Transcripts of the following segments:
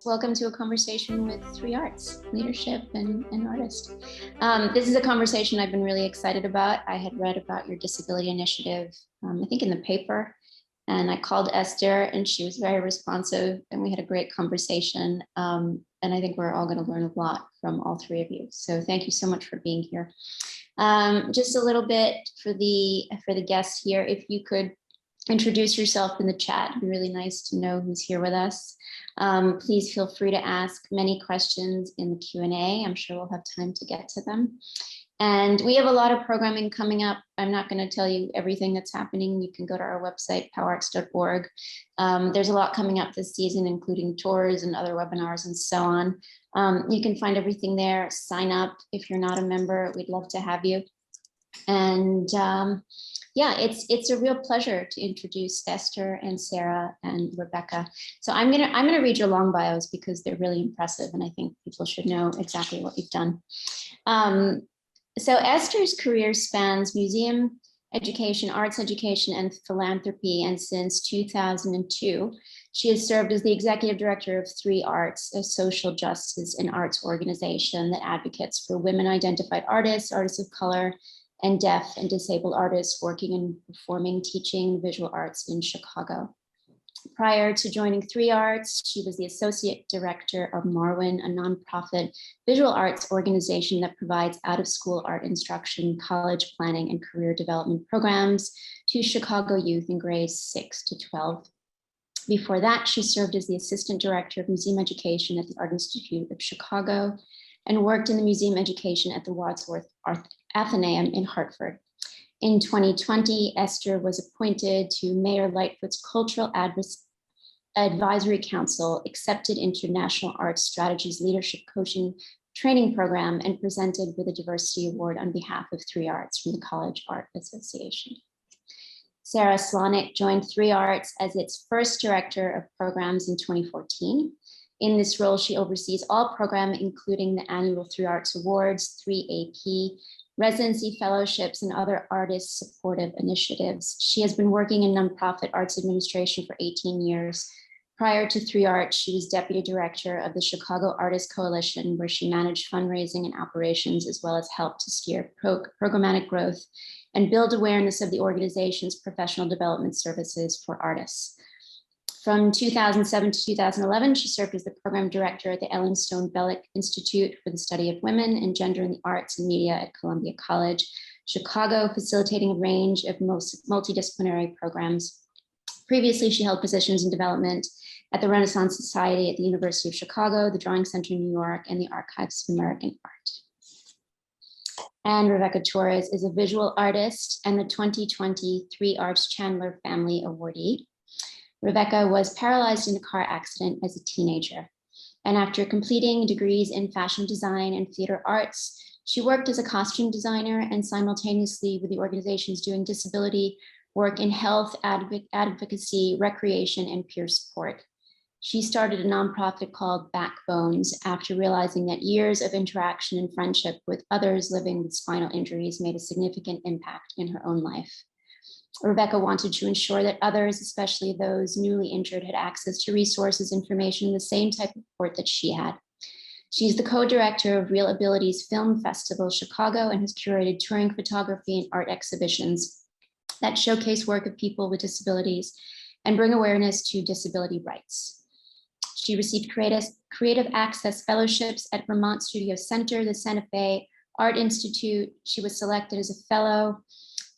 Welcome to a conversation with three arts, leadership and artist. This is a conversation I've been really excited about. I had read about your disability initiative, I think in the paper, and I called Esther and she was very responsive and we had a great conversation. And I think we're all going to learn a lot from all three of you. So thank you so much for being here. Just a little bit for the guests here, if you could introduce yourself in the chat. It'd be really nice to know who's here with us. Please feel free to ask many questions in the Q&A. I'm sure we'll have time to get to them. And we have a lot of programming coming up. I'm not going to tell you everything that's happening. You can go to our website, powerarts.org. There's a lot coming up this season, including tours and other webinars and so on. You can find everything there. Sign up if you're not a member. We'd love to have you. And yeah, it's a real pleasure to introduce Esther and Sara and Reveca. So I'm gonna read your long bios because they're really impressive, and I think people should know exactly what you've done. So Esther's career spans museum education, arts education, and philanthropy, and since 2002, she has served as the executive director of Three Arts, a social justice and arts organization that advocates for women-identified artists, artists of color, and deaf and disabled artists working in performing, teaching, visual arts in Chicago. Prior to joining Three Arts, she was the associate director of Marwin, a nonprofit visual arts organization that provides out-of-school art instruction, college planning, and career development programs to Chicago youth in grades 6 to 12. Before that, she served as the assistant director of museum education at the Art Institute of Chicago and worked in the museum education at the Wadsworth Athenaeum in Hartford. In 2020, Esther was appointed to Mayor Lightfoot's Cultural Advisory Council, accepted International Arts Strategies Leadership Coaching Training Program, and presented with a Diversity Award on behalf of Three Arts from the College Art Association. Sara Slawnik joined Three Arts as its first director of programs in 2014. In this role, she oversees all programming, including the annual Three Arts Awards, 3AP, residency fellowships, and other artist supportive initiatives. She has been working in nonprofit arts administration for 18 years. Prior to Three Arts, she was deputy director of the Chicago Artists Coalition, where she managed fundraising and operations, as well as helped to steer programmatic growth and build awareness of the organization's professional development services for artists. From 2007 to 2011, she served as the program director at the Ellen Stone Bellick Institute for the Study of Women and Gender in the Arts and Media at Columbia College, Chicago, facilitating a range of multidisciplinary programs. Previously, she held positions in development at the Renaissance Society at the University of Chicago, the Drawing Center in New York, and the Archives of American Art. And Reveca Torres is a visual artist and the 2020 Three Arts Chandler Family Awardee. Reveca was paralyzed in a car accident as a teenager, and after completing degrees in fashion design and theater arts, she worked as a costume designer and simultaneously with the organizations doing disability work in health, advocacy, recreation, and peer support. She started a nonprofit called Backbones after realizing that years of interaction and friendship with others living with spinal injuries made a significant impact in her own life. Reveca wanted to ensure that others, especially those newly injured, had access to resources, information, the same type of support that she had. She's the co-director of Real Abilities Film Festival Chicago and has curated touring photography and art exhibitions that showcase work of people with disabilities and bring awareness to disability rights. She received creative access fellowships at Vermont Studio Center, the Santa Fe Art Institute. She was selected as a fellow,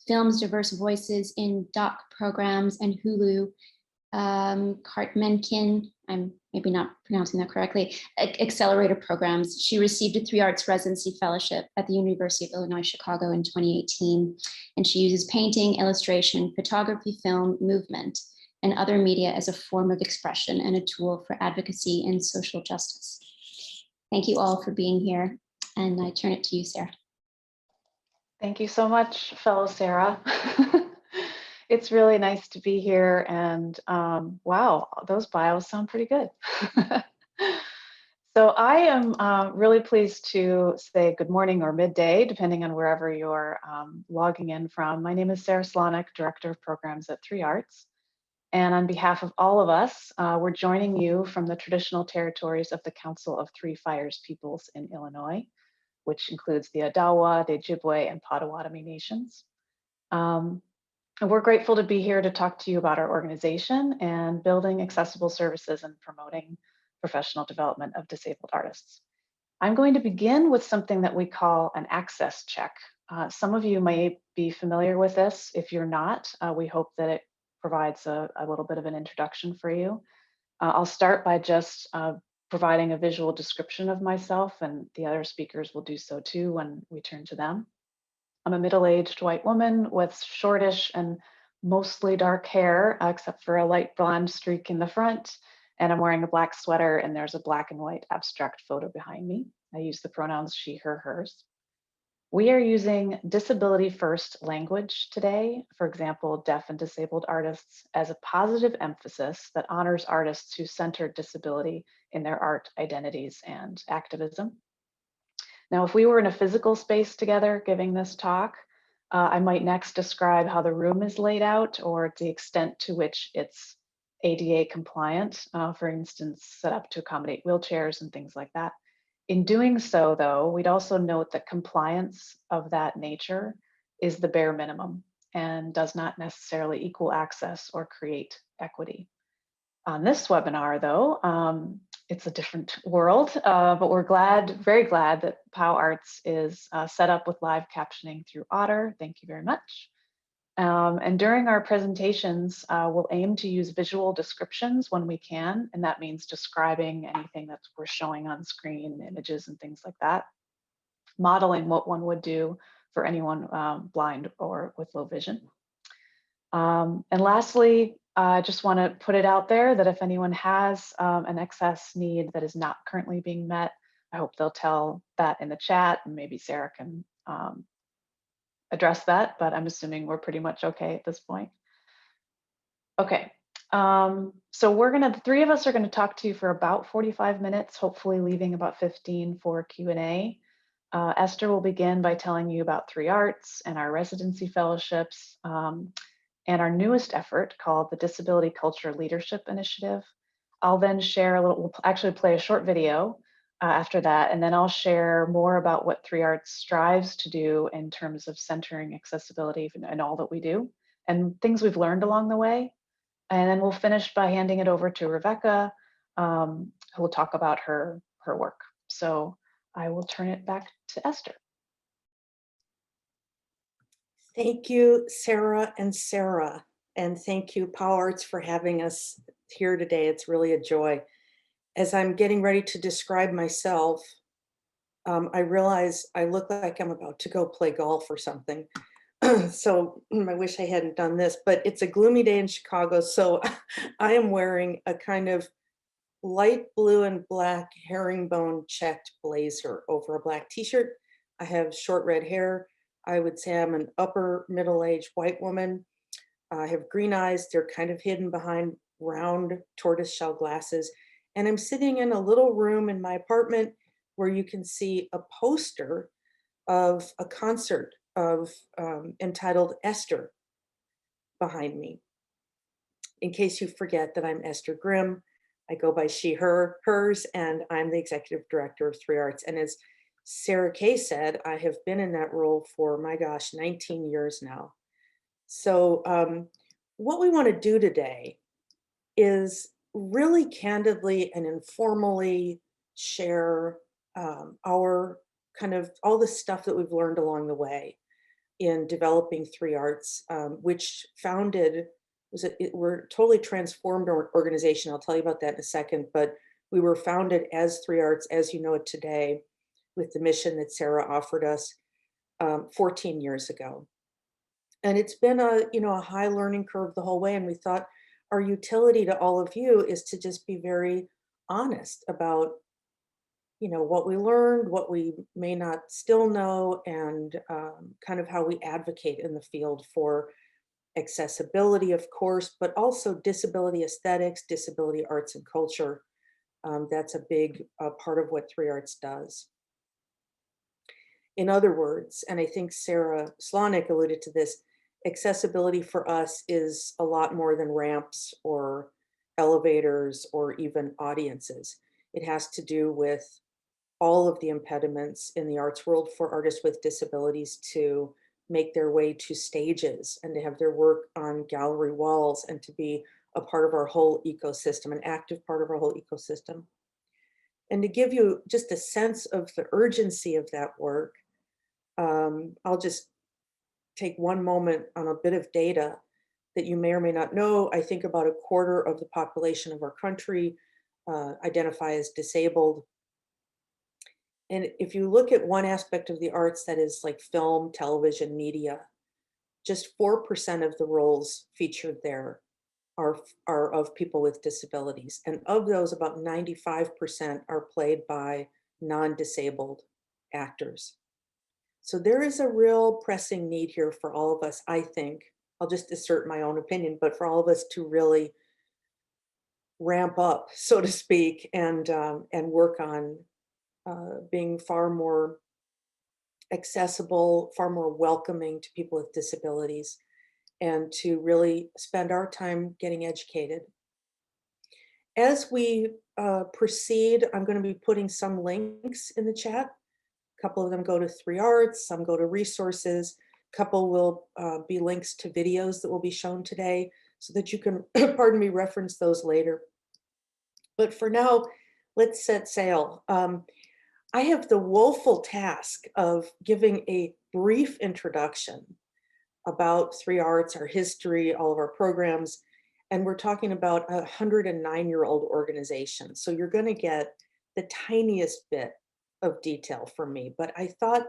Films Diverse Voices in Doc Programs, and Hulu, Cartmenkin, I'm maybe not pronouncing that correctly, accelerator programs. She received a Three Arts Residency Fellowship at the University of Illinois, Chicago in 2018, and she uses painting, illustration, photography, film, movement, and other media as a form of expression and a tool for advocacy and social justice. Thank you all for being here, and I turn it to you, Sara. Thank you so much, fellow Sara. It's really nice to be here, and wow, those bios sound pretty good. So I am really pleased to say good morning or midday, depending on wherever you're logging in from. My name is Sara Slawnik, Director of Programs at Three Arts. And on behalf of all of us, we're joining you from the traditional territories of the Council of Three Fires Peoples in Illinois, which includes the Odawa, the Ojibwe, and Potawatomi nations. And we're grateful to be here to talk to you about our organization and building accessible services and promoting professional development of disabled artists. I'm going to begin with something that we call an access check. Some of you may be familiar with this. If you're not, we hope that it provides a little bit of an introduction for you. I'll start by just providing a visual description of myself, and the other speakers will do so too when we turn to them. I'm a middle-aged white woman with shortish and mostly dark hair, except for a light blonde streak in the front. And I'm wearing a black sweater, and there's a black and white abstract photo behind me. I use the pronouns she, her, hers. We are using disability first language today, for example, deaf and disabled artists, as a positive emphasis that honors artists who center disability in their art identities and activism. Now, if we were in a physical space together giving this talk, I might next describe how the room is laid out or the extent to which it's ADA compliant, for instance, set up to accommodate wheelchairs and things like that. In doing so, though, we'd also note that compliance of that nature is the bare minimum and does not necessarily equal access or create equity. On this webinar, though, it's a different world, but we're very glad that POW Arts is set up with live captioning through Otter. Thank you very much. And during our presentations, we'll aim to use visual descriptions when we can, and that means describing anything that we're showing on screen, images and things like that, modeling what one would do for anyone blind or with low vision. And lastly, I just want to put it out there that if anyone has an excess need that is not currently being met, I hope they'll tell that in the chat, and maybe Sarah can address that, but I'm assuming we're pretty much okay at this point. Okay, so the three of us are going to talk to you for about 45 minutes, hopefully leaving about 15 for Q&A. Esther will begin by telling you about Three Arts and our residency fellowships and our newest effort called the Disability Culture Leadership Initiative. I'll then share we'll actually play a short video after that, and then I'll share more about what Three Arts strives to do in terms of centering accessibility in all that we do and things we've learned along the way. And then we'll finish by handing it over to Reveca, who will talk about her work. So I will turn it back to Esther. Thank you, Sarah and Sarah. And thank you, POW Arts, for having us here today. It's really a joy. As I'm getting ready to describe myself, I realize I look like I'm about to go play golf or something. So I wish I hadn't done this, but it's a gloomy day in Chicago. So I am wearing a kind of light blue and black herringbone checked blazer over a black t-shirt. I have short red hair. I would say I'm an upper middle-aged white woman. I have green eyes. They're kind of hidden behind round tortoiseshell glasses. And I'm sitting in a little room in my apartment where you can see a poster of a concert entitled Esther behind me. In case you forget that I'm Esther Grimm, I go by she, her, hers, and I'm the executive director of Three Arts. And as Sarah Kay said, I have been in that role for, my gosh, 19 years now. So what we want to do today is really candidly and informally share our kind of all the stuff that we've learned along the way in developing Three Arts, which we're totally transformed our organization. I'll tell you about that in a second, but we were founded as Three Arts, as you know it today, with the mission that Sarah offered us 14 years ago. And it's been a high learning curve the whole way. And we thought our utility to all of you is to just be very honest about what we learned, what we may not still know, and kind of how we advocate in the field for accessibility, of course, but also disability aesthetics, disability arts and culture. That's a big part of what Three Arts does. In other words, and I think Sara Slawnik alluded to this, accessibility for us is a lot more than ramps or elevators or even audiences. It has to do with all of the impediments in the arts world for artists with disabilities to make their way to stages and to have their work on gallery walls and to be a part of our whole ecosystem, an active part of our whole ecosystem. And to give you just a sense of the urgency of that work, I'll just take one moment on a bit of data that you may or may not know. I think about a quarter of the population of our country identify as disabled. And if you look at one aspect of the arts that is like film, television, media, just 4% of the roles featured there are of people with disabilities. And of those, about 95% are played by non-disabled actors. So there is a real pressing need here for all of us, I think. I'll just assert my own opinion, but for all of us to really ramp up, so to speak, and work on being far more accessible, far more welcoming to people with disabilities, and to really spend our time getting educated. As we proceed, I'm going to be putting some links in the chat. A couple of them go to 3Arts, some go to resources. A couple will be links to videos that will be shown today so that you can, pardon me, reference those later. But for now, let's set sail. I have the woeful task of giving a brief introduction about 3Arts, our history, all of our programs, and we're talking about a 109-year-old organization. So you're going to get the tiniest bit of detail from me, but I thought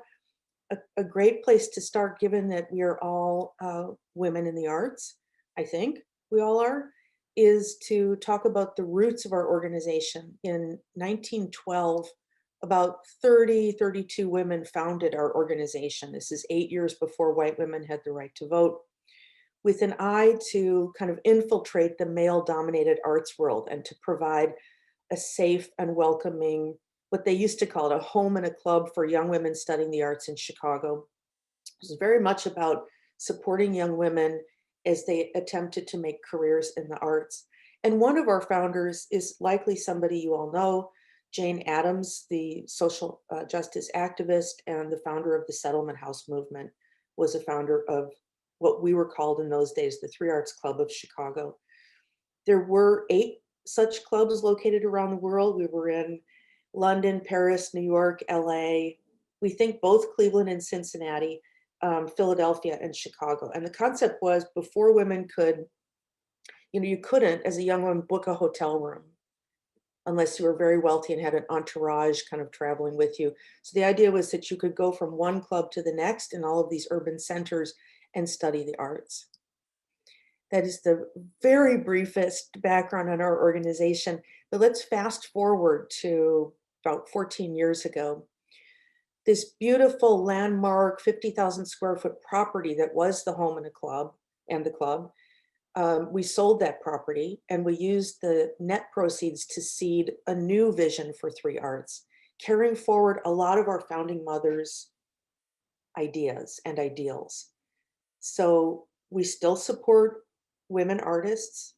a great place to start, given that we are all women in the arts, I think we all are, is to talk about the roots of our organization. In 1912, about 32 women founded our organization. This is 8 years before white women had the right to vote, with an eye to kind of infiltrate the male-dominated arts world and to provide a safe and welcoming, what they used to call it, a home and a club for young women studying the arts in Chicago. It was very much about supporting young women as they attempted to make careers in the arts. And one of our founders is likely somebody you all know, Jane Addams, the social justice activist and the founder of the Settlement House movement, was a founder of what we were called in those days, the 3Arts Club of Chicago. There were 8 such clubs located around the world. We were in London, Paris, New York, LA. We think both Cleveland and Cincinnati, Philadelphia and Chicago. And the concept was, before women could, you couldn't, as a young woman, book a hotel room unless you were very wealthy and had an entourage kind of traveling with you. So the idea was that you could go from one club to the next in all of these urban centers and study the arts. That is the very briefest background on our organization. But let's fast forward to about 14 years ago. This beautiful landmark 50,000 square foot property that was the home and the club, we sold that property and we used the net proceeds to seed a new vision for 3Arts, carrying forward a lot of our founding mothers' ideas and ideals. So we still support women artists.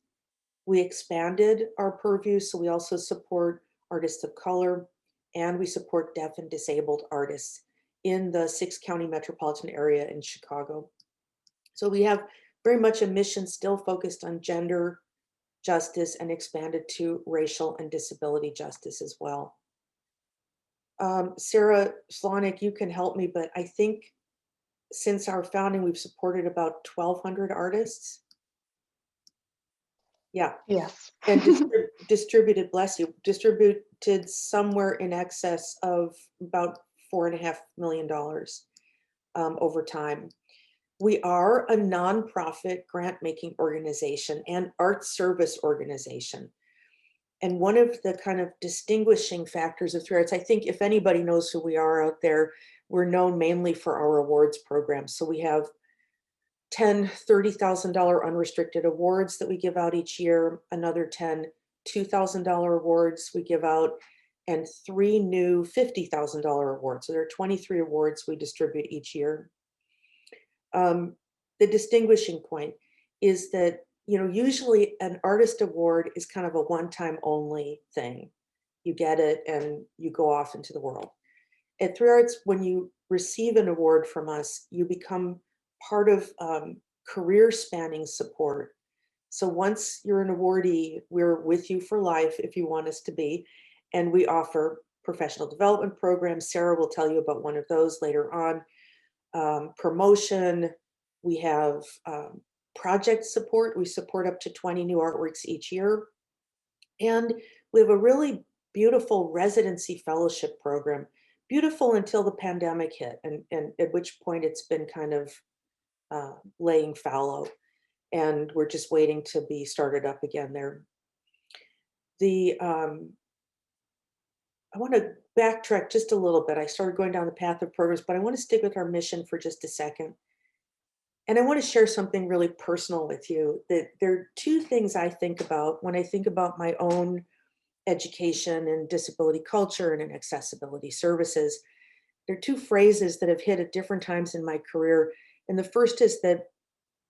We expanded our purview, so we also support artists of color, and we support deaf and disabled artists in the 6-county metropolitan area in Chicago. So we have very much a mission still focused on gender justice and expanded to racial and disability justice as well. Sara Slawnik, you can help me, but I think since our founding, we've supported about 1,200 artists. Yeah. Yes. And distributed, bless you, distributed somewhere in excess of about $4.5 million over time. We are a nonprofit grant-making organization and arts service organization. And one of the kind of distinguishing factors of 3Arts, I think if anybody knows who we are out there, we're known mainly for our awards program. So we have 10 $30,000 unrestricted awards that we give out each year, another 10 $2,000 awards we give out, and 3 new $50,000 awards. So there are 23 awards we distribute each year. the distinguishing point is that, usually an artist award is kind of a one-time only thing. You get it and you go off into the world. At 3Arts, when you receive an award from us, you become part of career spanning support. So once you're an awardee, we're with you for life if you want us to be. And we offer professional development programs. Sara will tell you about one of those later on. Promotion, we have project support. We support up to 20 new artworks each year. And we have a really beautiful residency fellowship program. Beautiful until the pandemic hit, and at which point it's been kind of laying fallow. And we're just waiting to be started up again there. I want to backtrack just a little bit. I started going down the path of progress, but I want to stick with our mission for just a second. And I want to share something really personal with you. That there are two things I think about when I think about my own education and disability culture and in accessibility services. There are two phrases that have hit at different times in my career. And the first is that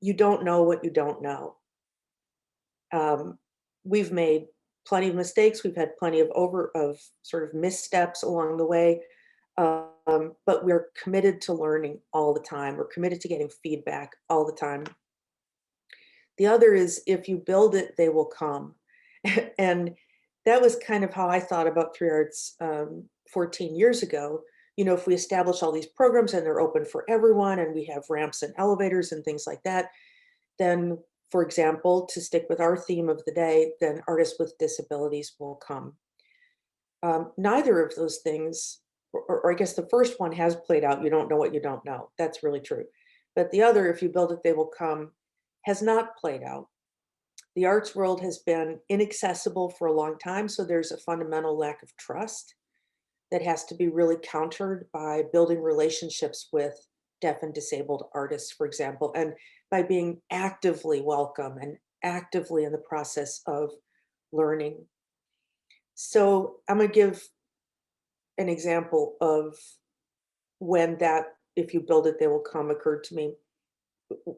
you don't know what you don't know. We've made plenty of mistakes. We've had plenty of sort of missteps along the way. But we're committed to learning all the time. We're committed to getting feedback all the time. The other is, if you build it, they will come. And that was kind of how I thought about 3Arts 14 years ago. If we establish all these programs and they're open for everyone and we have ramps and elevators and things like that, then, for example, to stick with our theme of the day, then artists with disabilities will come. Neither of those things, or I guess the first one has played out. You don't know what you don't know. That's really true. But the other, if you build it, they will come, has not played out. The arts world has been inaccessible for a long time, so there's a fundamental lack of trust that has to be really countered by building relationships with deaf and disabled artists, for example, and by being actively welcome and actively in the process of learning. So I'm going to give an example of when that, if you build it, they will come, occurred to me.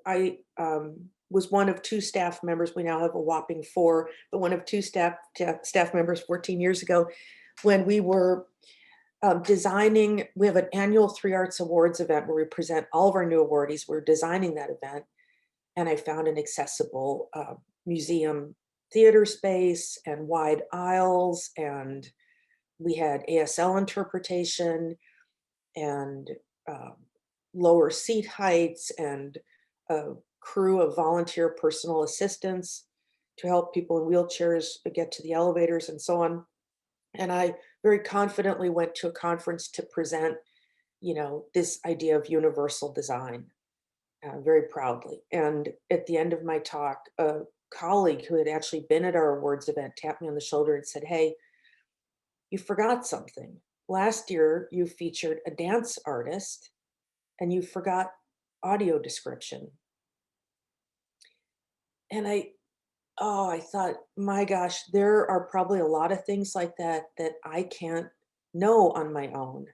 I was one of two staff members. We now have a whopping 4, but one of two staff members 14 years ago, when we were designing. We have an annual 3Arts Awards event where we present all of our new awardees. We're designing that event, and I found an accessible museum theater space and wide aisles, and we had ASL interpretation and lower seat heights and a crew of volunteer personal assistants to help people in wheelchairs get to the elevators and so on. And I very confidently went to a conference to present, this idea of universal design, very proudly. And at the end of my talk, a colleague who had actually been at our awards event tapped me on the shoulder and said, "Hey, you forgot something. Last year, you featured a dance artist and you forgot audio description." And I thought, my gosh, there are probably a lot of things like that I can't know on my own.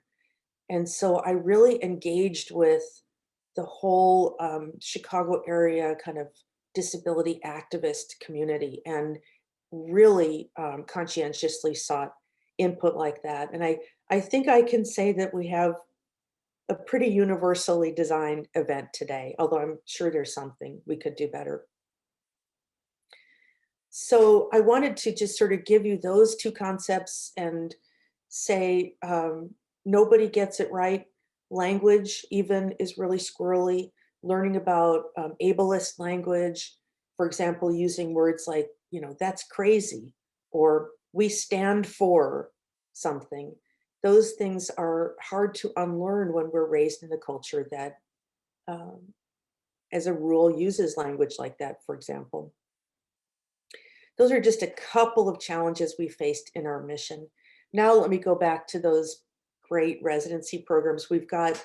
And so I really engaged with the whole Chicago area kind of disability activist community and really conscientiously sought input like that. And I think I can say that we have a pretty universally designed event today, although I'm sure there's something we could do better. So I wanted to just sort of give you those two concepts and say nobody gets it right. Language even is really squirrely. Learning about ableist language, for example, using words like, that's crazy, or we stand for something. Those things are hard to unlearn when we're raised in a culture that, as a rule, uses language like that, for example. Those are just a couple of challenges we faced in our mission. Now let me go back to those great residency programs. We've got,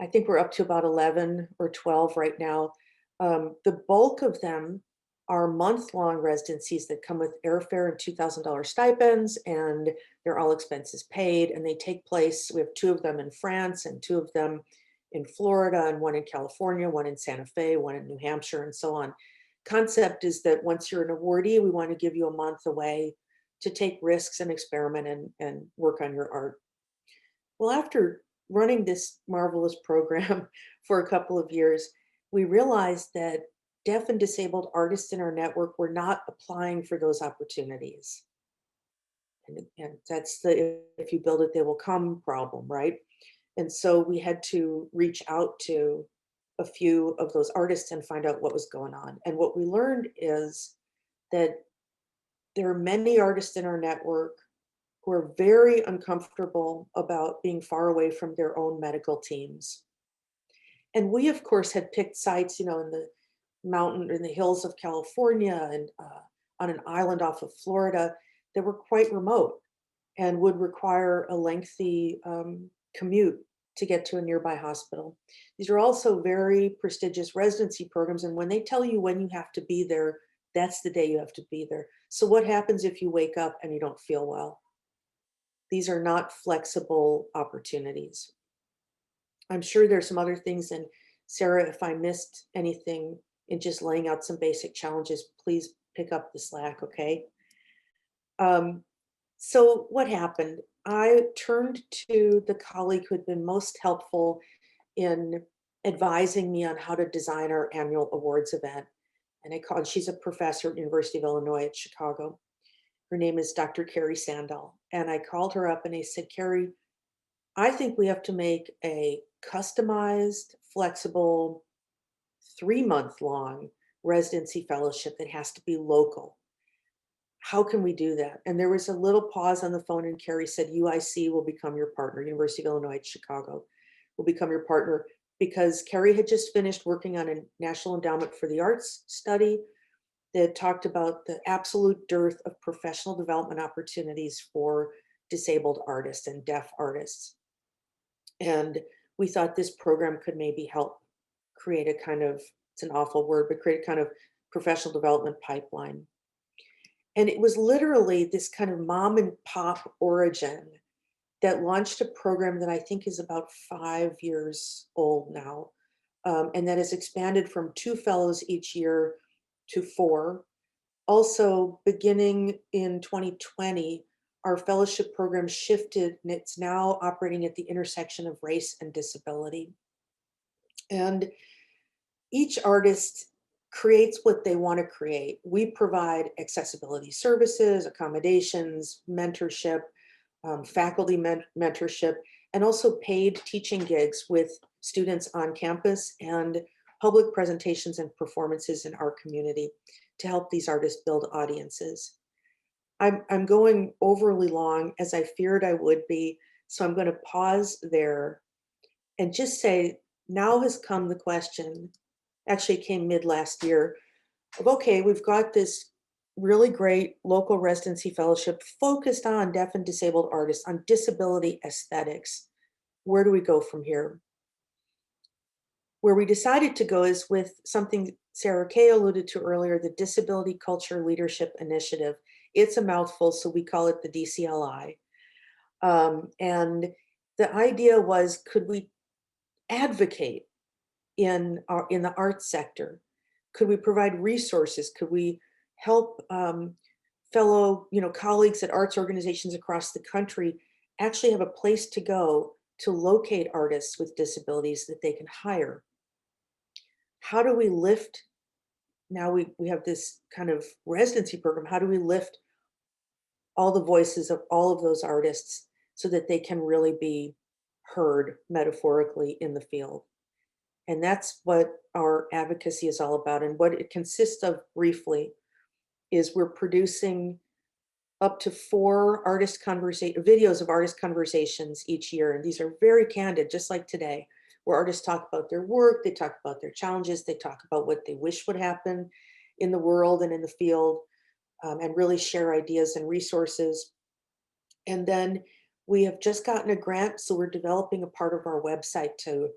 I think we're up to about 11 or 12 right now. The bulk of them are month-long residencies that come with airfare and $2,000 stipends, and they're all expenses paid, and they take place, we have 2 of them in France and 2 of them in Florida and one in California, one in Santa Fe, one in New Hampshire, and so on. Concept is that once you're an awardee, we want to give you a month away to take risks and experiment and work on your art. Well, after running this marvelous program for a couple of years, we realized that deaf and disabled artists in our network were not applying for those opportunities. And that's the if you build it, they will come problem, right? And so we had to reach out to a few of those artists and find out what was going on. And what we learned is that there are many artists in our network who are very uncomfortable about being far away from their own medical teams. And we, of course, had picked sites, in the mountain, in the hills of California and on an island off of Florida that were quite remote and would require a lengthy commute to get to a nearby hospital. These are also very prestigious residency programs. And when they tell you when you have to be there, that's the day you have to be there. So what happens if you wake up and you don't feel well? These are not flexible opportunities. I'm sure there's some other things, and Sarah, if I missed anything in just laying out some basic challenges, please pick up the slack, okay? So what happened? I turned to the colleague who had been most helpful in advising me on how to design our annual awards event. And she's a professor at University of Illinois at Chicago. Her name is Dr. Carrie Sandall. And I called her up and I said, Carrie, I think we have to make a customized, flexible, 3-month-long residency fellowship that has to be local. How can we do that? And there was a little pause on the phone and Carrie said, UIC will become your partner, University of Illinois at Chicago will become your partner, because Carrie had just finished working on a National Endowment for the Arts study that talked about the absolute dearth of professional development opportunities for disabled artists and deaf artists. And we thought this program could maybe help create a kind of, it's an awful word, but create a kind of professional development pipeline. And it was literally this kind of mom and pop origin that launched a program that I think is about 5 years old now. And that has expanded from 2 fellows each year to 4. Also, beginning in 2020, our fellowship program shifted and it's now operating at the intersection of race and disability. And each artist creates what they want to create. We provide accessibility services, accommodations, mentorship, faculty mentorship, and also paid teaching gigs with students on campus and public presentations and performances in our community to help these artists build audiences. I'm going overly long, as I feared I would be, so I'm going to pause there and just say, now has come the question, actually it came mid last year, of okay, we've got this really great local residency fellowship focused on deaf and disabled artists, on disability aesthetics. Where do we go from here? Where we decided to go is with something Sarah Kay alluded to earlier, the Disability Culture Leadership Initiative. It's a mouthful, so we call it the DCLI. And the idea was, could we advocate in the arts sector? Could we provide resources? Could we help fellow colleagues at arts organizations across the country actually have a place to go to locate artists with disabilities that they can hire? How do we lift, now we have this kind of residency program, how do we lift all the voices of all of those artists so that they can really be heard metaphorically in the field? And that's what our advocacy is all about. And what it consists of briefly is we're producing up to 4 videos of artist conversations each year. And these are very candid, just like today, where artists talk about their work, they talk about their challenges, they talk about what they wish would happen in the world and in the field, and really share ideas and resources. And then we have just gotten a grant, so we're developing a part of our website to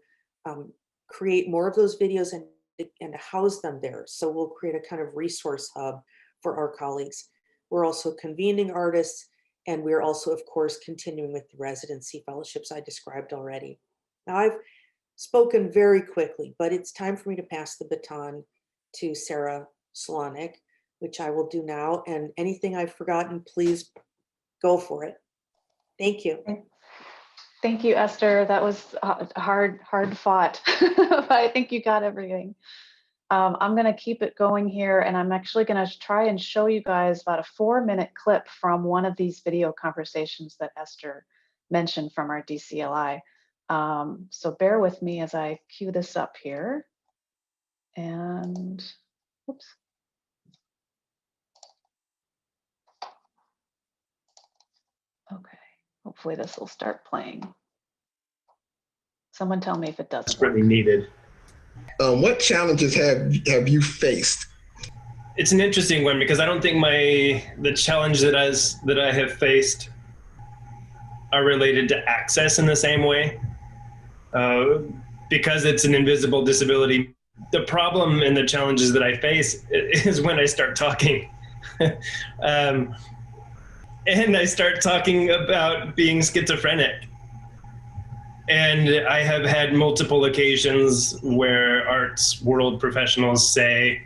create more of those videos and to house them there. So we'll create a kind of resource hub for our colleagues. We're also convening artists, and we're also, of course, continuing with the residency fellowships I described already. Now, spoken very quickly, but it's time for me to pass the baton to Sara Slawnik, which I will do now. And anything I've forgotten, please go for it. Thank you. Thank you, Esther. That was hard fought, but I think you got everything. I'm going to keep it going here, and I'm actually going to try and show you guys about a 4-minute clip from one of these video conversations that Esther mentioned from our DCLI. So bear with me as I cue this up here. And oops. Okay, hopefully this will start playing. Someone tell me if it doesn't. Desperately needed. What challenges have you faced? It's an interesting one because I don't think the challenge that I have faced are related to access in the same way. Because it's an invisible disability, the problem and the challenges that I face is when I start talking. And I start talking about being schizophrenic. And I have had multiple occasions where arts world professionals say,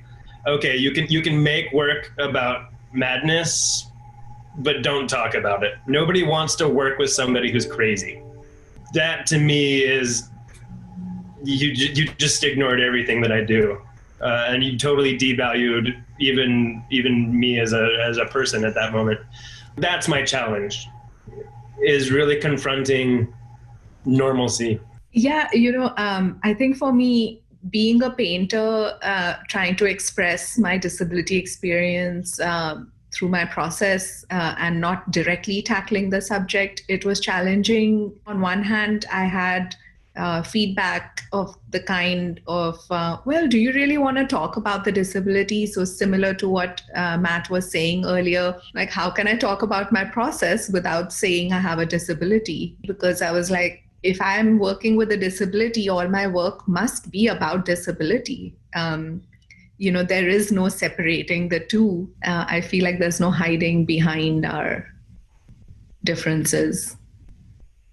okay, you can make work about madness, but don't talk about it. Nobody wants to work with somebody who's crazy. That to me is, you just ignored everything that I do. And you totally devalued even me as a person at that moment. That's my challenge, is really confronting normalcy. Yeah, I think for me, being a painter, trying to express my disability experience through my process and not directly tackling the subject, it was challenging. On one hand, I had feedback of the kind of, well, do you really want to talk about the disability? So similar to what Matt was saying earlier, like, how can I talk about my process without saying I have a disability? Because I was like, if I'm working with a disability, all my work must be about disability. There is no separating the two. I feel like there's no hiding behind our differences.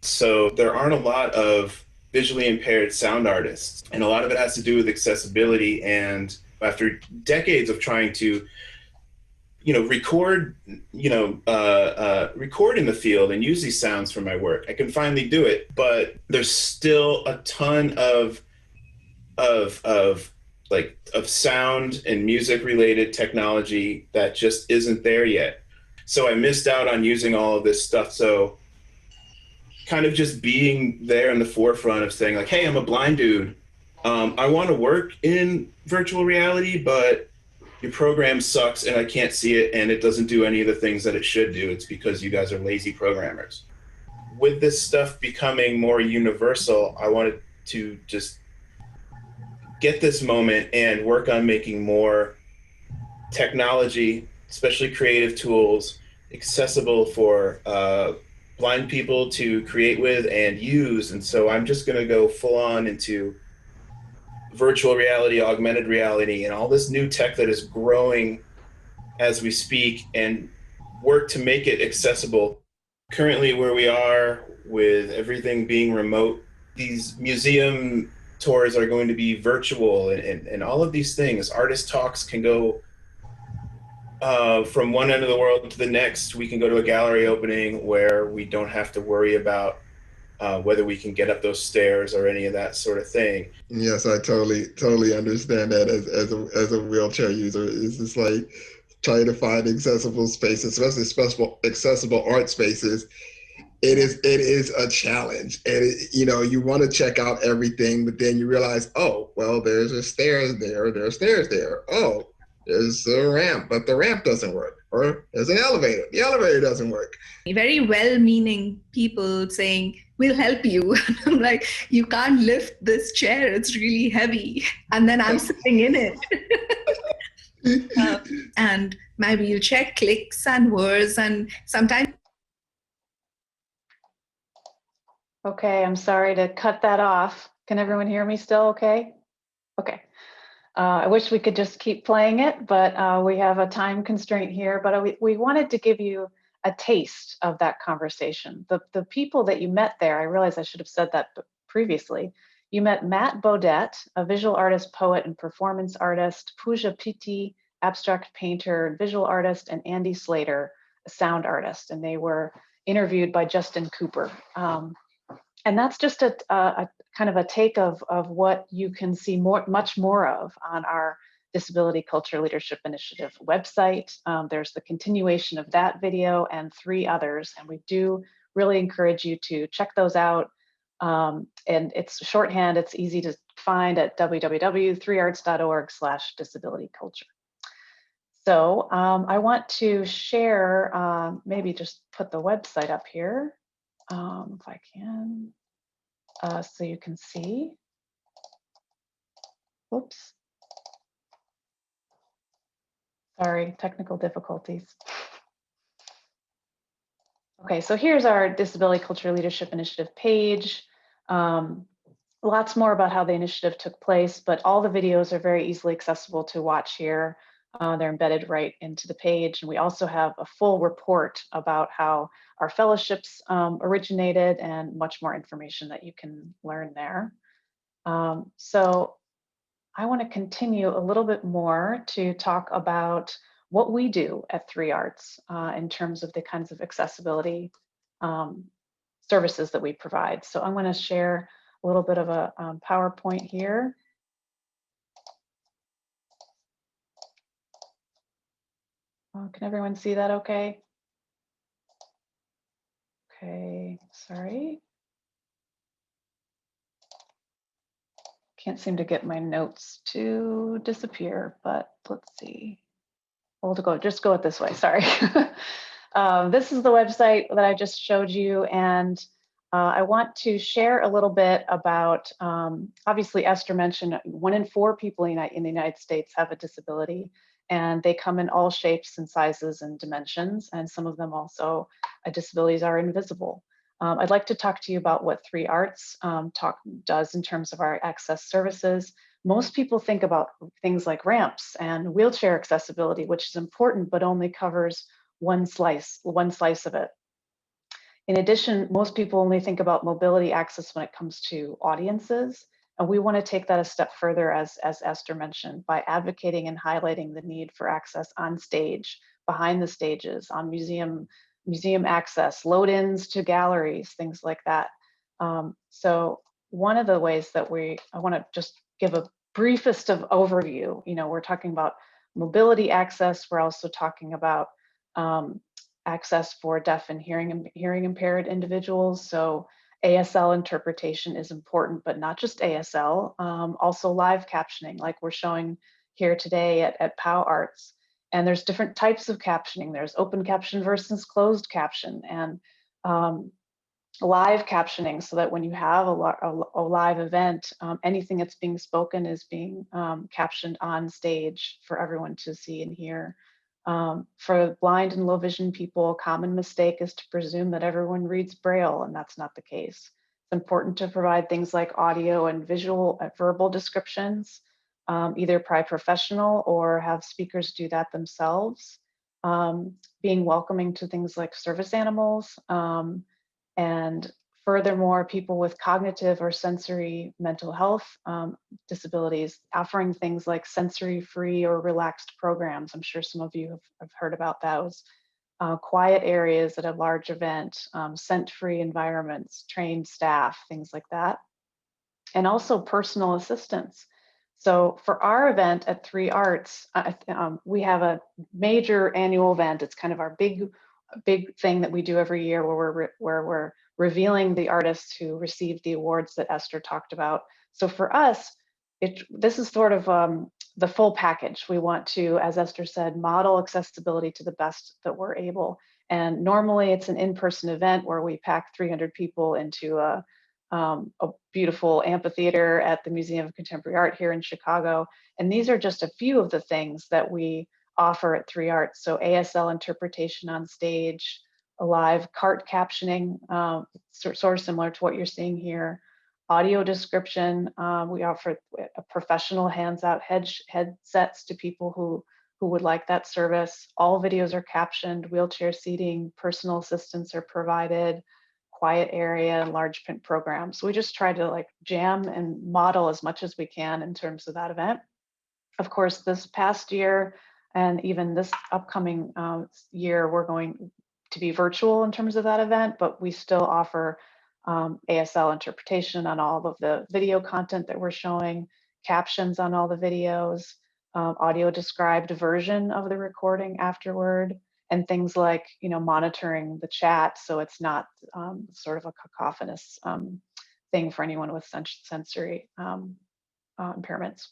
So there aren't a lot of visually impaired sound artists, and a lot of it has to do with accessibility. And after decades of trying to record in the field and use these sounds for my work, I can finally do it. But there's still a ton of sound and music related technology that just isn't there yet. So I missed out on using all of this stuff. So kind of just being there in the forefront of saying like, hey, I'm a blind dude. I want to work in virtual reality, but your program sucks and I can't see it and it doesn't do any of the things that it should do. It's because you guys are lazy programmers. With this stuff becoming more universal, I wanted to just get this moment and work on making more technology, especially creative tools, accessible for blind people to create with and use. And so I'm just going to go full on into virtual reality, augmented reality, and all this new tech that is growing as we speak, and work to make it accessible. Currently, where we are with everything being remote, these museum tours are going to be virtual, and all of these things. Artist talks can go from one end of the world to the next. We can go to a gallery opening where we don't have to worry about whether we can get up those stairs or any of that sort of thing. Yes, I totally understand that as a wheelchair user. It's just like trying to find accessible spaces, especially accessible art spaces. It is a challenge, and you want to check out everything, but then you realize, oh, well, there's a stairs there, there are stairs there. Oh, there's a ramp, but the ramp doesn't work. Or there's an elevator, the elevator doesn't work. Very well-meaning people saying, we'll help you. I'm like, you can't lift this chair, it's really heavy. And then I'm sitting in it. And my wheelchair clicks and whirs, and sometimes. Okay, I'm sorry to cut that off. Can everyone hear me still okay? Okay. I wish we could just keep playing it, but we have a time constraint here. But we wanted to give you a taste of that conversation. The people that you met there, I realize I should have said that previously. You met Matt Baudet, a visual artist, poet, and performance artist, Pooja Pitti, abstract painter and visual artist, and Andy Slater, a sound artist. And they were interviewed by Justin Cooper. And that's just a kind of a take of what you can see much more of on our Disability Culture Leadership Initiative website. There's the continuation of that video and 3 others, and we do really encourage you to check those out. And it's shorthand, it's easy to find at www.3arts.org/disabilityculture. So I want to share, maybe just put the website up here, if I can, so you can see. Oops. Sorry, technical difficulties. Okay, so here's our Disability Culture Leadership Initiative page. Lots more about how the initiative took place, but all the videos are very easily accessible to watch here. They're embedded right into the page. And we also have a full report about how our fellowships originated and much more information that you can learn there. So I want to continue a little bit more to talk about what we do at 3Arts in terms of the kinds of accessibility services that we provide. So I'm going to share a little bit of a PowerPoint here. Can everyone see that okay? Okay, sorry. Can't seem to get my notes to disappear, but let's see. We'll just go it this way, sorry. This is the website that I just showed you, and I want to share a little bit about, obviously Esther mentioned 1 in 4 people in the United States have a disability, and they come in all shapes and sizes and dimensions, and some of them also, disabilities are invisible. I'd like to talk to you about what 3Arts does in terms of our access services. Most people think about things like ramps and wheelchair accessibility, which is important, but only covers one slice of it. In addition, most people only think about mobility access when it comes to audiences. And we want to take that a step further, as Esther mentioned, by advocating and highlighting the need for access on stage, behind the stages, on museum access, load-ins to galleries, things like that. So one of the ways that I want to just give a briefest of overview. We're talking about mobility access. We're also talking about access for deaf and hearing impaired individuals. So ASL interpretation is important, but not just ASL, also live captioning, like we're showing here today at POW Arts. And there's different types of captioning. There's open caption versus closed caption, and live captioning, so that when you have a live event, anything that's being spoken is being captioned on stage for everyone to see and hear. For blind and low vision people, a common mistake is to presume that everyone reads Braille, and that's not the case. It's important to provide things like audio and visual, verbal descriptions, either by professional or have speakers do that themselves. Being welcoming to things like service animals, and furthermore, people with cognitive or sensory mental health disabilities, offering things like sensory-free or relaxed programs. I'm sure some of you have heard about those. Quiet areas at a large event, scent-free environments, trained staff, things like that. And also personal assistance. So for our event at 3Arts, we have a major annual event. It's kind of our big thing that we do every year, where we're revealing the artists who received the awards that Esther talked about. So for us, this is sort of the full package. We want to, as Esther said, model accessibility to the best that we're able. And normally it's an in-person event where we pack 300 people into a beautiful amphitheater at the Museum of Contemporary Art here in Chicago. And these are just a few of the things that we offer at 3Arts. So ASL interpretation on stage, a live cart captioning, sort of similar to what you're seeing here. Audio description, we offer professional hands-out headsets to people who would like that service. All videos are captioned, wheelchair seating, personal assistants are provided, quiet area and large print programs. So we just try to like jam and model as much as we can in terms of that event. Of course, this past year and even this upcoming year, we're going to be virtual in terms of that event, but we still offer ASL interpretation on all of the video content that we're showing, captions on all the videos, audio described version of the recording afterward, and things like, you know, monitoring the chat so it's not sort of a cacophonous thing for anyone with sensory impairments.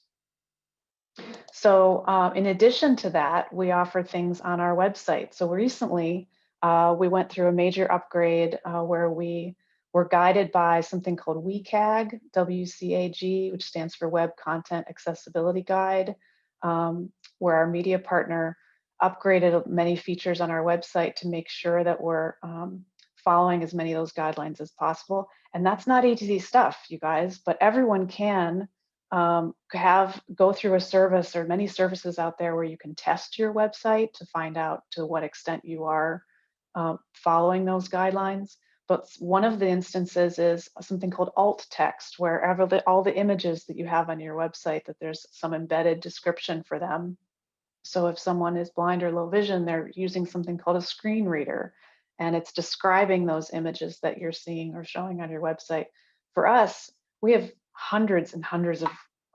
So in addition to that, we offer things on our website. So recently, we went through a major upgrade where we were guided by something called WCAG, WCAG, which stands for Web Content Accessibility Guide, where our media partner upgraded many features on our website to make sure that we're following as many of those guidelines as possible. And that's not easy stuff, you guys, but everyone can go through a service, or many services out there where you can test your website to find out to what extent you are following those guidelines. But one of the instances is something called alt text, where all the images that you have on your website, that there's some embedded description for them. So if someone is blind or low vision, they're using something called a screen reader, and it's describing those images that you're seeing or showing on your website. For us, we have hundreds and hundreds of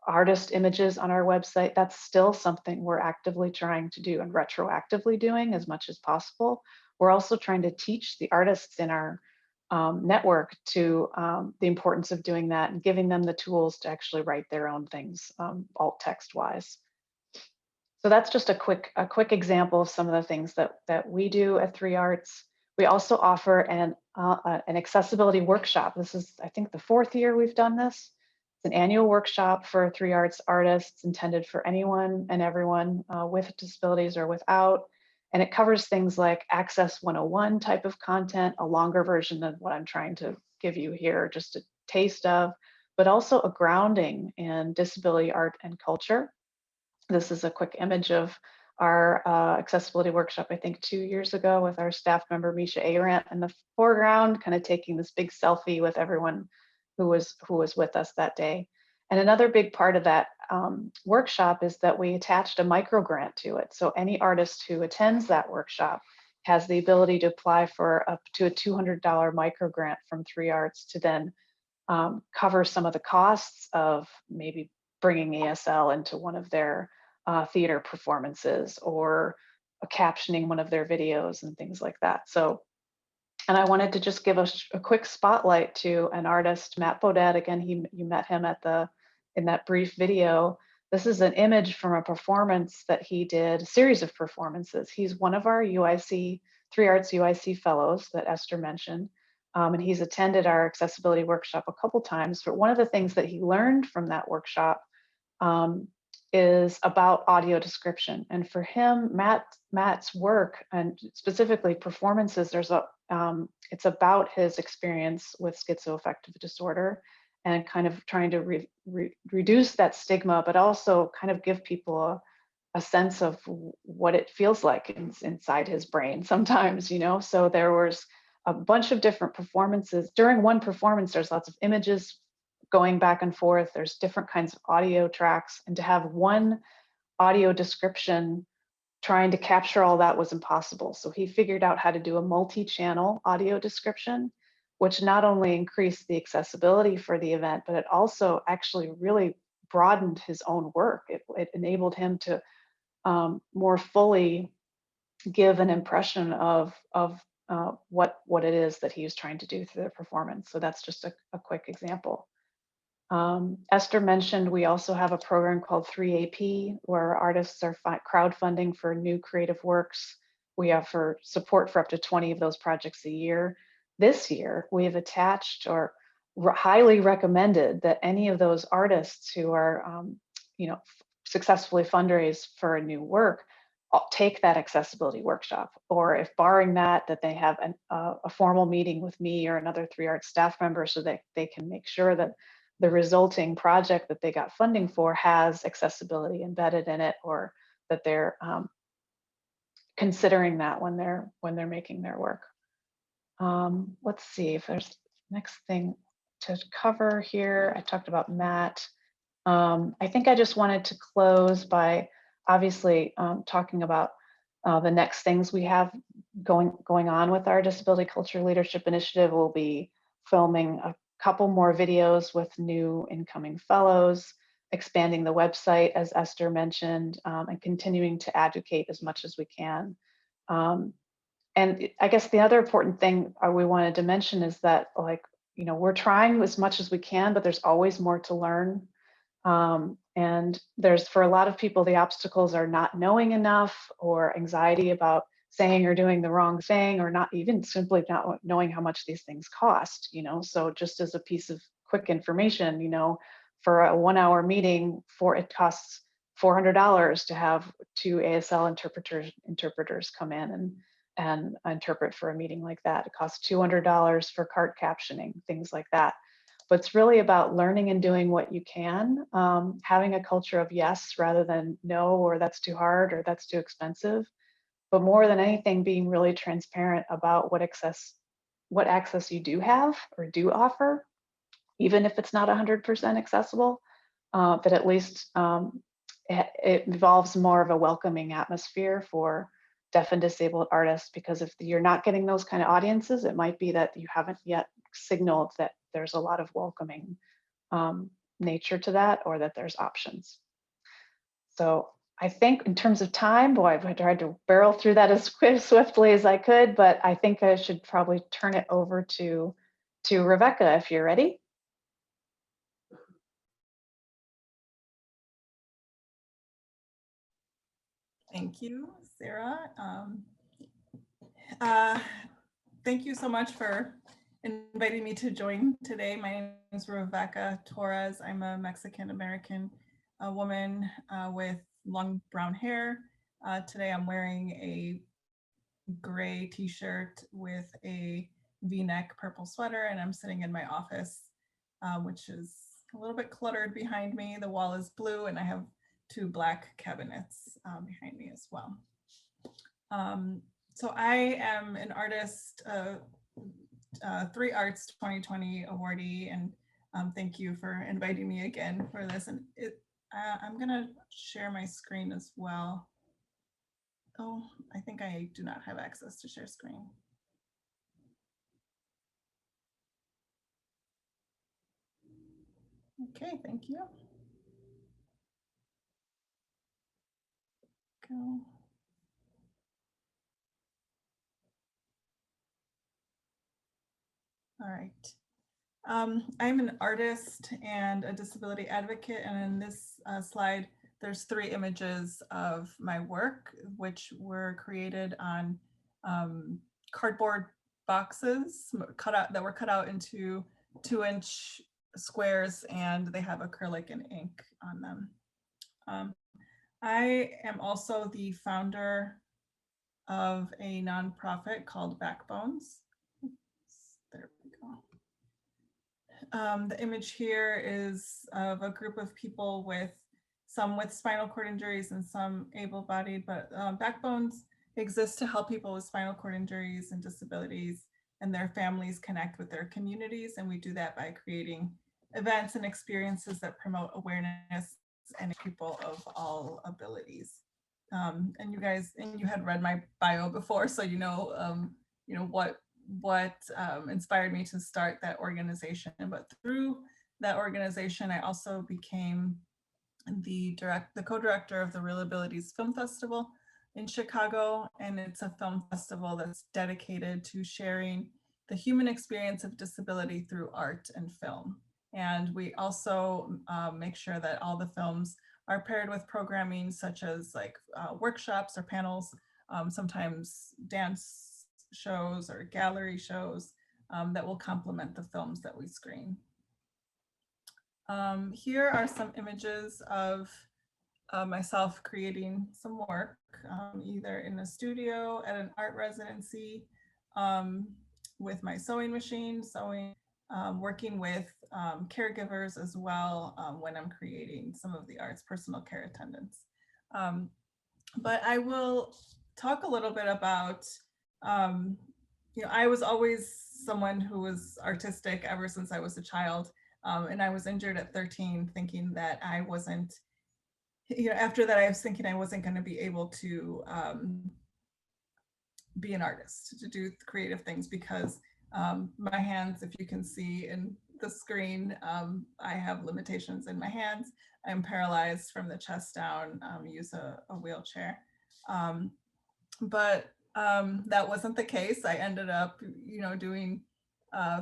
artist images on our website. That's still something we're actively trying to do and retroactively doing as much as possible. We're also trying to teach the artists in our network to the importance of doing that and giving them the tools to actually write their own things alt text wise. So that's just a quick example of some of the things that we do at 3 Arts. We also offer an accessibility workshop. This is, I think, the 4th year we've done this. It's an annual workshop for 3 Arts artists intended for anyone and everyone with disabilities or without. And it covers things like Access 101 type of content, a longer version of what I'm trying to give you here, just a taste of, but also a grounding in disability art and culture. This is a quick image of our accessibility workshop, I think 2 years ago, with our staff member, Misha Arant, in the foreground, kind of taking this big selfie with everyone who was with us that day. And another big part of that workshop is that we attached a micro grant to it. So any artist who attends that workshop has the ability to apply for up to a $200 micro grant from 3 Arts to then cover some of the costs of maybe bringing ESL into one of their theater performances or captioning one of their videos and things like that. So, and I wanted to just give a quick spotlight to an artist, Matt Bodette. Again, you met him in that brief video. This is an image from a performance that he did, a series of performances. He's one of our UIC, 3 Arts UIC fellows that Esther mentioned. And he's attended our accessibility workshop a couple times, but one of the things that he learned from that workshop is about audio description. And for him, Matt's work, and specifically performances, it's about his experience with schizoaffective disorder and kind of trying to reduce that stigma, but also kind of give people a sense of what it feels like inside his brain sometimes, you know? So there was a bunch of different performances. During one performance, there's lots of images going back and forth. There's different kinds of audio tracks, and to have one audio description trying to capture all that was impossible. So he figured out how to do a multi-channel audio description, which not only increased the accessibility for the event, but it also actually really broadened his own work. It enabled him to more fully give an impression of what it is that he was trying to do through the performance. So that's just a quick example. Esther mentioned we also have a program called 3AP, where artists are crowdfunding for new creative works. We offer support for up to 20 of those projects a year. This year, we have attached or highly recommended that any of those artists who are successfully fundraise for a new work take that accessibility workshop, or if barring that they have a formal meeting with me or another 3 Arts staff member so that they can make sure that the resulting project that they got funding for has accessibility embedded in it, or that they're considering that when they're making their work. Let's see if there's next thing to cover here. I talked about Matt. I think I just wanted to close by obviously talking about the next things we have going on with our Disability Culture Leadership Initiative. We'll be filming a couple more videos with new incoming fellows, expanding the website, as Esther mentioned, and continuing to advocate as much as we can. And I guess the other important thing we wanted to mention is that, like, you know, we're trying as much as we can, but there's always more to learn. And there's, for a lot of people, the obstacles are not knowing enough, or anxiety about saying or doing the wrong thing, or not even simply not knowing how much these things cost, you know. So just as a piece of quick information, you know, for a 1-hour meeting, it costs $400 to have 2 ASL interpreters come in and interpret for a meeting like that. It costs $200 for cart captioning, things like that. But it's really about learning and doing what you can, having a culture of yes rather than no, or that's too hard, or that's too expensive. But more than anything, being really transparent about what access you do have or do offer, even if it's not 100% accessible, that at least it involves more of a welcoming atmosphere for deaf and disabled artists, because if you're not getting those kind of audiences, it might be that you haven't yet signaled that there's a lot of welcoming nature to that, or that there's options. So I think in terms of time, boy, I've tried to barrel through that as swiftly as I could, but I think I should probably turn it over to Reveca, if you're ready. Thank you, Sarah. Thank you so much for inviting me to join today. My name is Reveca Torres. I'm a Mexican-American woman with long brown hair. Today I'm wearing a gray t-shirt with a V-neck purple sweater, and I'm sitting in my office, which is a little bit cluttered behind me. The wall is blue, and I have 2 black cabinets behind me as well. So I am an artist, 3 Arts 2020 awardee, and thank you for inviting me again for this. And I'm gonna share my screen as well. Oh, I think I do not have access to share screen. Okay, thank you. Go. All right. I'm an artist and a disability advocate, and in this slide, there's 3 images of my work, which were created on cardboard boxes that were cut out into 2-inch squares, and they have acrylic and ink on them. I am also the founder of a nonprofit called Backbones. There we go. The image here is of a group of people some with spinal cord injuries and some able-bodied, but Backbones exists to help people with spinal cord injuries and disabilities and their families connect with their communities. And we do that by creating events and experiences that promote awareness and people of all abilities. And you had read my bio before, so you know what inspired me to start that organization. But through that organization, I also became the co-director of the Real Abilities Film Festival in Chicago. And it's a film festival that's dedicated to sharing the human experience of disability through art and film. And we also make sure that all the films are paired with programming such as like workshops or panels, sometimes dance shows or gallery shows that will complement the films that we screen. Here are some images of myself creating some work, either in a studio, at an art residency, with my sewing machine, working with caregivers as well when I'm creating some of the arts, personal care attendants. But I will talk a little bit about you know, I was always someone who was artistic ever since I was a child. And I was injured at 13, thinking that I wasn't, you know, after that, I was thinking I wasn't going to be able to be an artist, to do creative things, because my hands, if you can see in the screen, I have limitations in my hands. I'm paralyzed from the chest down, use a wheelchair. But that wasn't the case. I ended up, you know, doing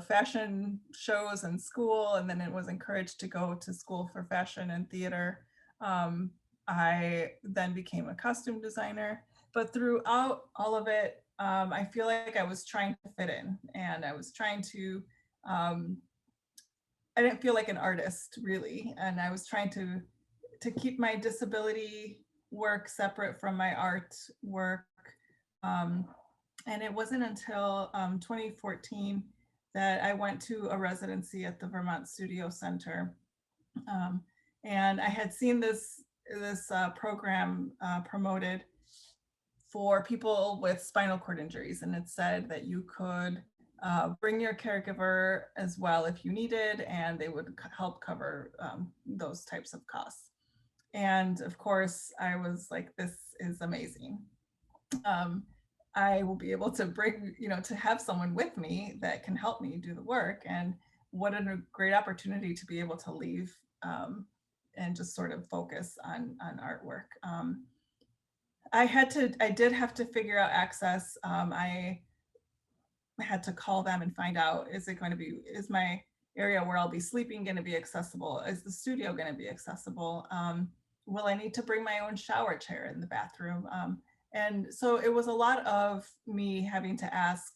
fashion shows in school, and then it was encouraged to go to school for fashion and theater. I then became a costume designer, but throughout all of it, I feel like I was trying to fit in, and I was trying to, I didn't feel like an artist really, and I was trying to keep my disability work separate from my art work. And it wasn't until 2014 that I went to a residency at the Vermont Studio Center. And I had seen this program promoted for people with spinal cord injuries. And it said that you could bring your caregiver as well if you needed, and they would help cover those types of costs. And of course, I was like, this is amazing. I will be able to bring, you know, to have someone with me that can help me do the work. And what a great opportunity to be able to leave and just sort of focus on artwork. I did have to figure out access. I had to call them and find out, is my area where I'll be sleeping going to be accessible? Is the studio going to be accessible? Will I need to bring my own shower chair in the bathroom? And so it was a lot of me having to ask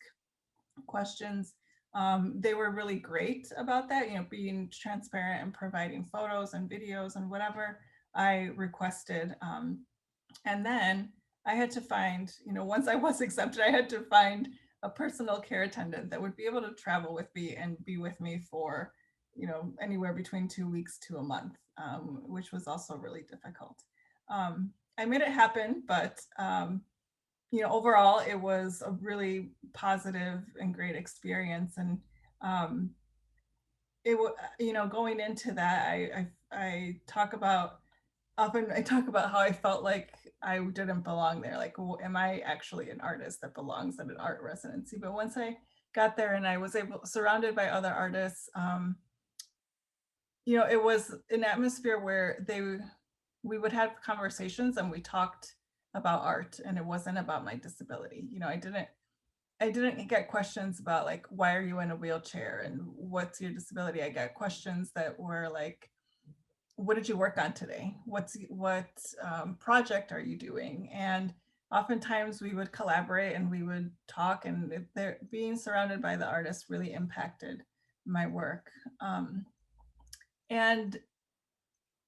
questions. They were really great about that, you know, being transparent and providing photos and videos and whatever I requested. And then I had to find, you know, once I was accepted, I had to find a personal care attendant that would be able to travel with me and be with me for, you know, anywhere between 2 weeks to a month, which was also really difficult. I made it happen, but you know, overall, it was a really positive and great experience. And it was, you know, going into that, I talk about how I felt like I didn't belong there. Like, well, am I actually an artist that belongs at an art residency? But once I got there and I was surrounded by other artists, you know, it was an atmosphere where we would have conversations and we talked about art, and it wasn't about my disability. You know, I didn't get questions about like, why are you in a wheelchair and what's your disability? I got questions that were like, what did you work on today? What project are you doing? And oftentimes we would collaborate and we would talk, and being surrounded by the artists really impacted my work. And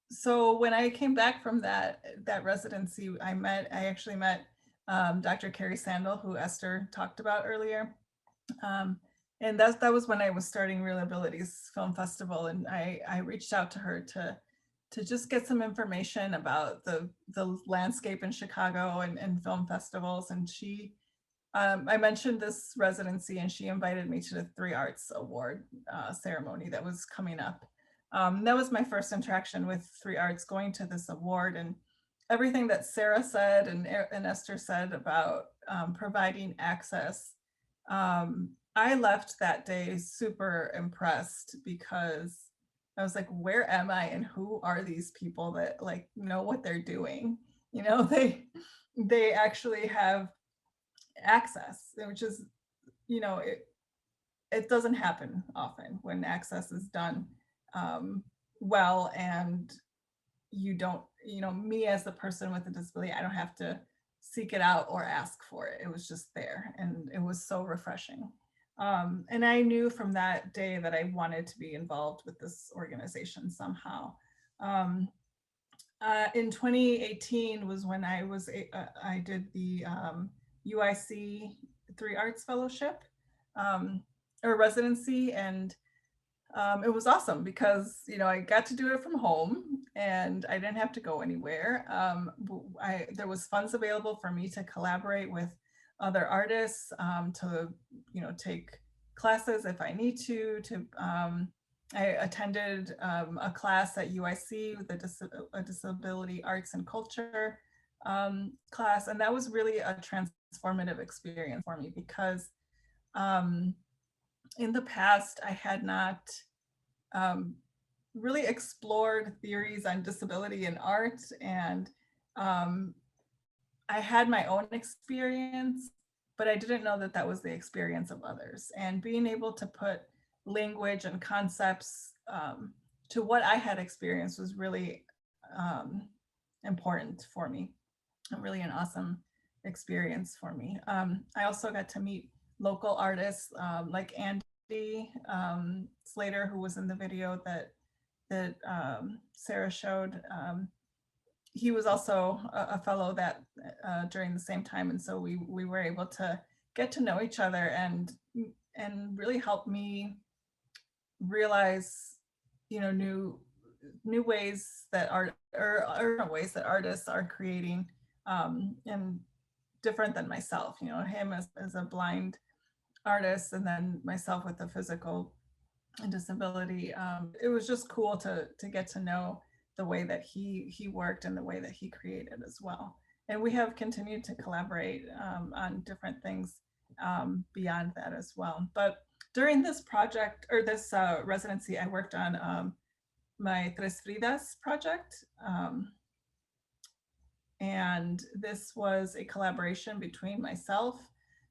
so when I came back from that residency, I actually met Dr. Carrie Sandel, who Esther talked about earlier. And that was when I was starting Real Abilities Film Festival, and I reached out to her to just get some information about the landscape in Chicago and film festivals. And I mentioned this residency, and she invited me to the 3 Arts Award ceremony that was coming up. That was my first interaction with 3 Arts, going to this award, and everything that Sara said and Esther said about providing access. I left that day super impressed, because I was like, where am I and who are these people that like know what they're doing? You know, they actually have access, which is, you know, it doesn't happen often when access is done well, and you don't, you know, me as the person with a disability, I don't have to seek it out or ask for it. It was just there, and it was so refreshing. And I knew from that day that I wanted to be involved with this organization somehow. In 2018 was when I did the UIC 3 Arts Fellowship or residency, and it was awesome because, you know, I got to do it from home and I didn't have to go anywhere. There was funds available for me to collaborate with other artists, to, take classes if I need to. I attended a class at UIC with a disability arts and culture class, and that was really a transformative experience for me, because in the past I had not really explored theories on disability in art, and I had my own experience, but I didn't know that that was the experience of others. And being able to put language and concepts to what I had experienced was really important for me, and really an awesome experience for me. I also got to meet local artists like Andy Slater, who was in the video that Sarah showed. He was also a fellow that during the same time, and so we were able to get to know each other and really help me realize, new ways that ways that artists are creating, and different than myself. Him as a blind artist, and then myself with a physical disability. It was just cool to get to know the way that he worked and the way that he created as well. And we have continued to collaborate on different things beyond that as well. But during this project, or this residency, I worked on my Tres Fridas project. And this was a collaboration between myself,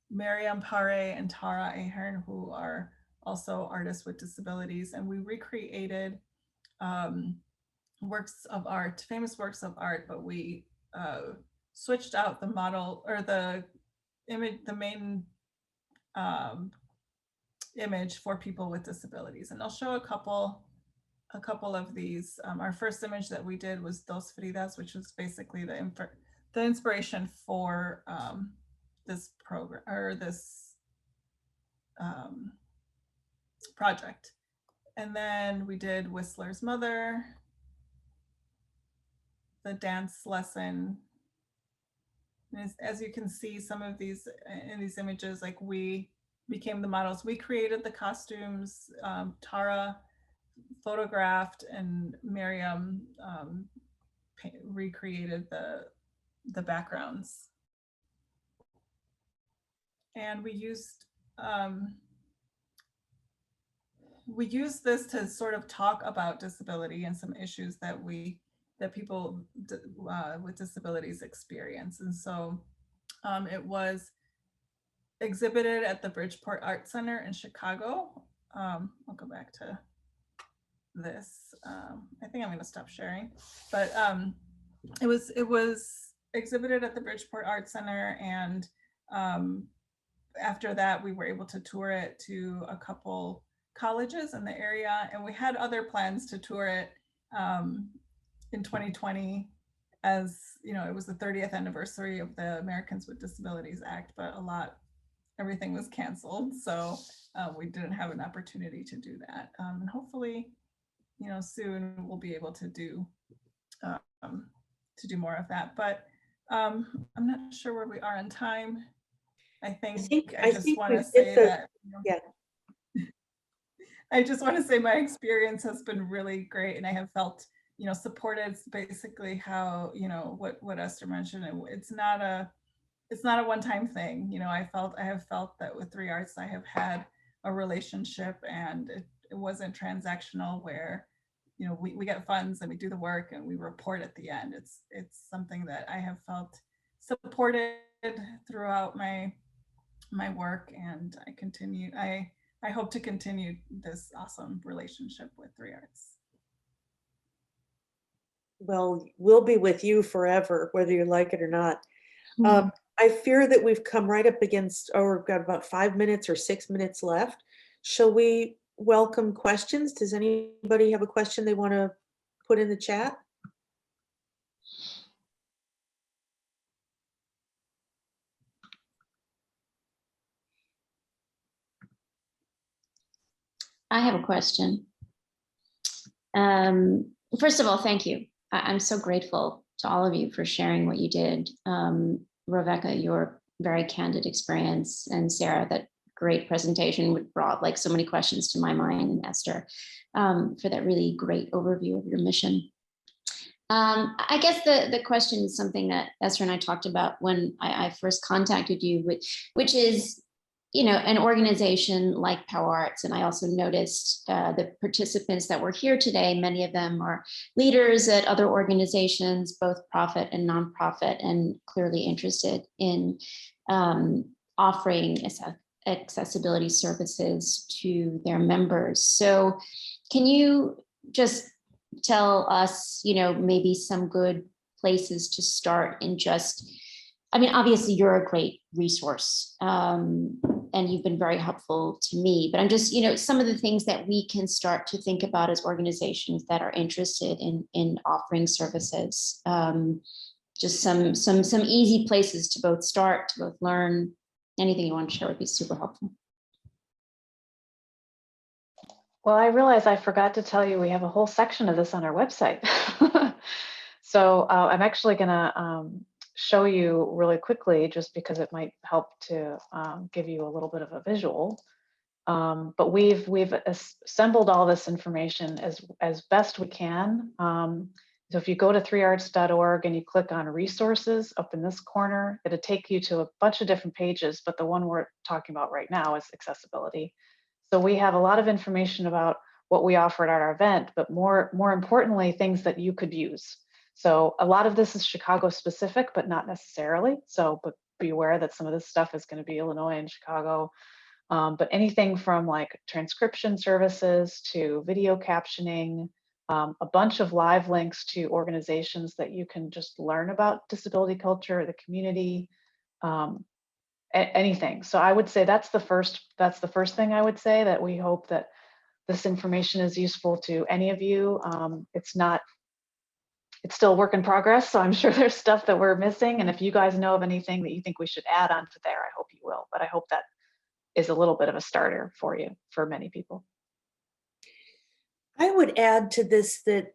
Miriam Pare, and Tara Ahern, who are also artists with disabilities. And we recreated works of art, famous works of art, but we switched out the model, or the image, the main image for people with disabilities. And I'll show a couple of these. Our first image that we did was Dos Fridas, which was basically the inspiration for this program, or this project. And then we did Whistler's Mother, the dance lesson. And as you can see, some of these in these images, like, we became the models. We created the costumes. Tara photographed, and Miriam recreated the backgrounds. And we used this to sort of talk about disability and some issues that people with disabilities experience. And so it was exhibited at the Bridgeport Art Center in Chicago. I'll go back to this. I think I'm going to stop sharing, but it was exhibited at the Bridgeport Art Center, and after that we were able to tour it to a couple colleges in the area, and we had other plans to tour it in 2020, as it was the 30th anniversary of the Americans with Disabilities Act, but everything was canceled, so we didn't have an opportunity to do that. And hopefully, soon we'll be able to do more of that. But I'm not sure where we are on time. I just want to say that. Yeah. I just want to say my experience has been really great, and I have felt, supported. Basically, how what Esther mentioned. It's not a one-time thing. I have felt that with 3 Arts, I have had a relationship, and it wasn't transactional, where we get funds and we do the work and we report at the end. It's something that I have felt supported throughout my work, and I hope to continue this awesome relationship with 3 Arts. Well, we'll be with you forever, whether you like it or not. I fear that we've come right up against, we've got about 5 minutes or 6 minutes left. Shall we welcome questions? Does anybody have a question they want to put in the chat? I have a question. First of all, thank you. I'm so grateful to all of you for sharing what you did. Reveca, your very candid experience. And Sarah, that great presentation would brought like so many questions to my mind, and Esther, for that really great overview of your mission. I guess the question is something that Esther and I talked about when I first contacted you, which is, you know, an organization like Power Arts. And I also noticed the participants that were here today, many of them are leaders at other organizations, both profit and nonprofit, and clearly interested in offering accessibility services to their members. So can you just tell us, you know, maybe some good places to start in just, I mean, obviously you're a great resource and you've been very helpful to me, but I'm just, you know, some of the things that we can start to think about as organizations that are interested in offering services. Just some easy places to both start, to both learn. Anything you want to share would be super helpful. Well, I realize I forgot to tell you we have a whole section of this on our website. So I'm actually going to show you really quickly, just because it might help to give you a little bit of a visual. But we've assembled all this information as best we can. So if you go to 3arts.org and you click on resources up in this corner, it'll take you to a bunch of different pages, but the one we're talking about right now is accessibility. So we have a lot of information about what we offered at our event, but more importantly, things that you could use. So a lot of this is Chicago specific, but not necessarily. So, but be aware that some of this stuff is going to be Illinois and Chicago. But anything from like transcription services to video captioning, a bunch of live links to organizations that you can just learn about disability culture, the community, anything. So I would say that's the first thing I would say, that we hope that this information is useful to any of you. It's still a work in progress, so I'm sure there's stuff that we're missing. And if you guys know of anything that you think we should add on to there, I hope you will. But I hope that is a little bit of a starter for you, for many people. I would add to this that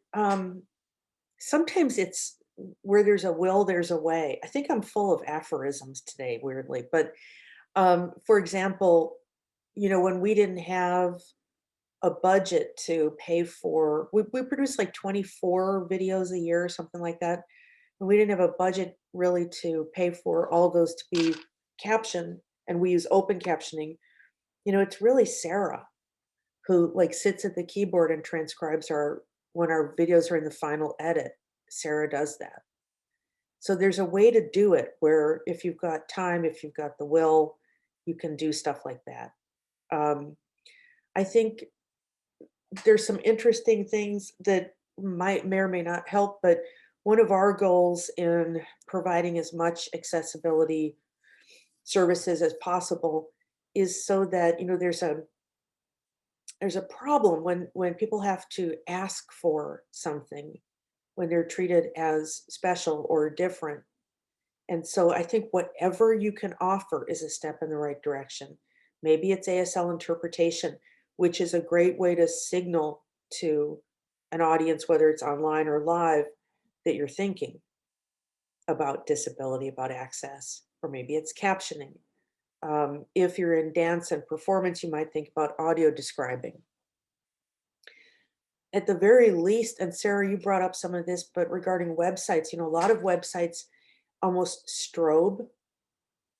sometimes it's where there's a will, there's a way. I think I'm full of aphorisms today, weirdly. But for example, you know, when we didn't have a budget to pay for, we produced like 24 videos a year or something like that. And we didn't have a budget really to pay for all of those to be captioned, and we use open captioning. You know, it's really Sarah who like sits at the keyboard and transcribes when our videos are in the final edit. Sarah does that. So there's a way to do it where if you've got time, if you've got the will, you can do stuff like that. I think there's some interesting things that may or may not help, but one of our goals in providing as much accessibility services as possible is so that, you know, there's a problem when people have to ask for something, when they're treated as special or different. And so I think whatever you can offer is a step in the right direction. Maybe it's ASL interpretation, which is a great way to signal to an audience, whether it's online or live, that you're thinking about disability, about access, or maybe it's captioning. If you're in dance and performance, you might think about audio describing. At the very least, and Sarah, you brought up some of this, but regarding websites, you know, a lot of websites almost strobe,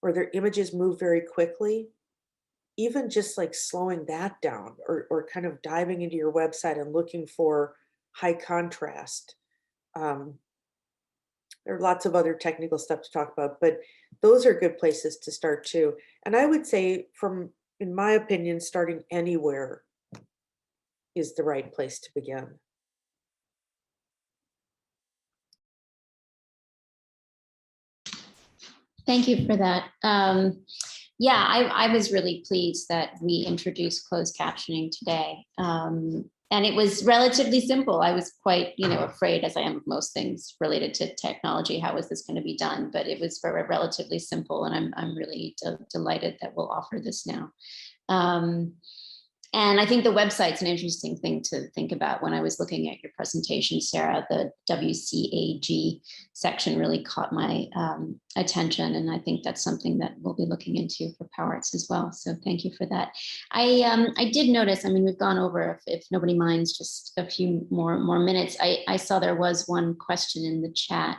or their images move very quickly. Even just like slowing that down, or kind of diving into your website and looking for high contrast. There are lots of other technical stuff to talk about, but those are good places to start too. And I would say, in my opinion, starting anywhere is the right place to begin. Thank you for that. Yeah, I was really pleased that we introduced closed captioning today. And it was relatively simple. I was quite, you know, afraid, as I am of most things related to technology, how is this going to be done? But it was very relatively simple, and I'm really delighted that we'll offer this now. And I think the website's an interesting thing to think about. When I was looking at your presentation, Sarah, the WCAG section really caught my attention. And I think that's something that we'll be looking into for PowerArts as well. So thank you for that. I did notice, I mean, we've gone over, if nobody minds, just a few more minutes. I saw there was one question in the chat,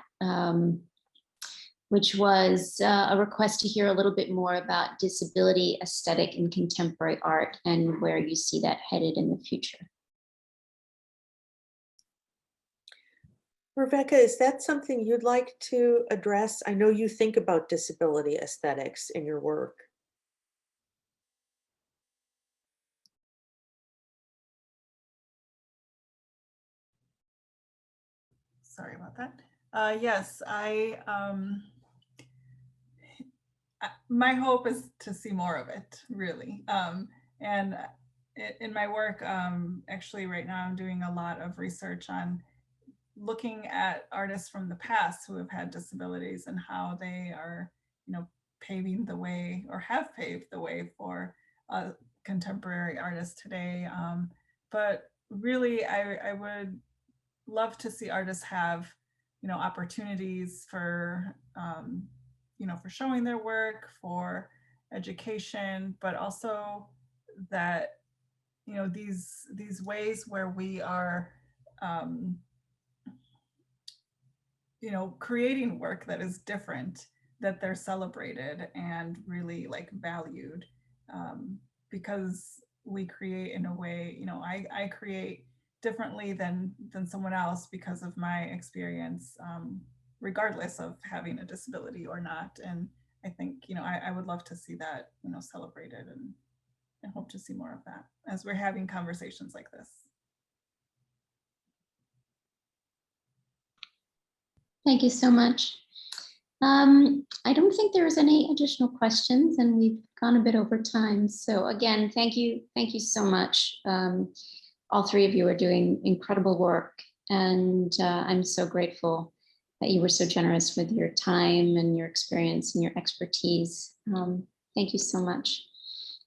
which was a request to hear a little bit more about disability, aesthetic, and contemporary art, and where you see that headed in the future. Reveca, is that something you'd like to address? I know you think about disability aesthetics in your work. Sorry about that. Yes, my hope is to see more of it, really. And in my work, actually right now I'm doing a lot of research on looking at artists from the past who have had disabilities and how they are, paving the way, or have paved the way for contemporary artists today. But really, I would love to see artists have, opportunities for, for showing their work, for education, but also that, these ways where we are, creating work that is different, that they're celebrated and really valued, because we create in a way, I create differently than someone else because of my experience, regardless of having a disability or not. And I think, I would love to see that, celebrated, and hope to see more of that as we're having conversations like this. Thank you so much. I don't think there is any additional questions, and we've gone a bit over time. So again, thank you so much. All three of you are doing incredible work, and I'm so grateful that you were so generous with your time and your experience and your expertise. Thank you so much.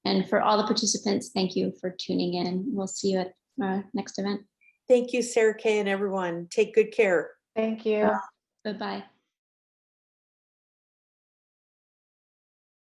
And for all the participants, thank you for tuning in. We'll see you at our next event. Thank you, Sarah Kay, and everyone. Take good care. Thank you. Bye-bye.